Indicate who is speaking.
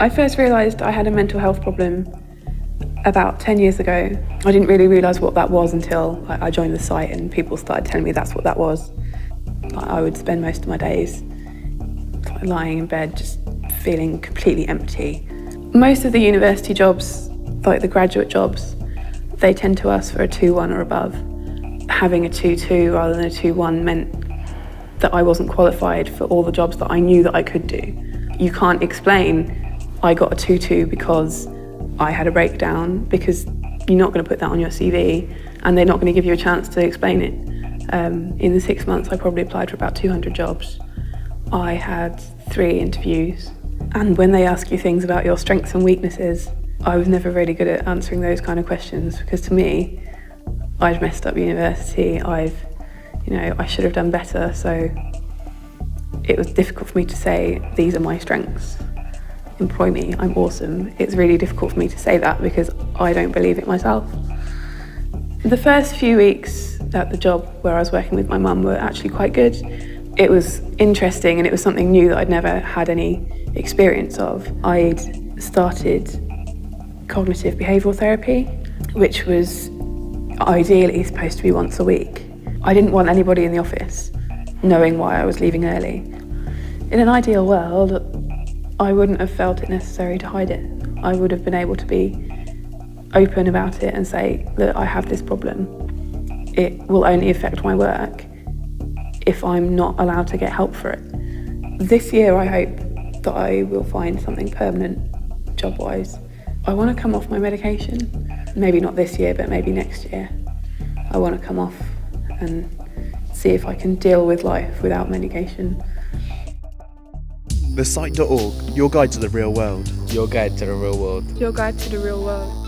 Speaker 1: I first realised I had a mental health problem about 10 years ago. I didn't really realise what that was until I joined the site and people started telling me that's what that was. I would spend most of my days lying in bed just feeling completely empty. Most of the university jobs, like the graduate jobs, they tend to ask for a 2-1 or above. Having a 2-2 rather than a 2-1 meant that I wasn't qualified for all the jobs that I knew that I could do. You can't explain I got a 2-2 because I had a breakdown, because you're not going to put that on your CV and they're not going to give you a chance to explain it. In the 6 months I probably applied for about 200 jobs. I had 3 interviews, and when they ask you things about your strengths and weaknesses, I was never really good at answering those kind of questions, because to me, I'd messed up university, I should have done better, so it was difficult for me to say, these are my strengths. Employ me, I'm awesome. It's really difficult for me to say that because I don't believe it myself. The first few weeks at the job where I was working with my mum were actually quite good. It was interesting and it was something new that I'd never had any experience of. I'd started cognitive behavioural therapy, which was ideally supposed to be once a week. I didn't want anybody in the office knowing why I was leaving early. In an ideal world, I wouldn't have felt it necessary to hide it. I would have been able to be open about it and say, look, I have this problem. It will only affect my work if I'm not allowed to get help for it. This year, I hope that I will find something permanent, job-wise. I want to come off my medication. Maybe not this year, but maybe next year. I want to come off and see if I can deal with life without medication.
Speaker 2: TheSite.org, your guide to the real world.
Speaker 3: Your guide to the real world.
Speaker 1: Your guide to the real world.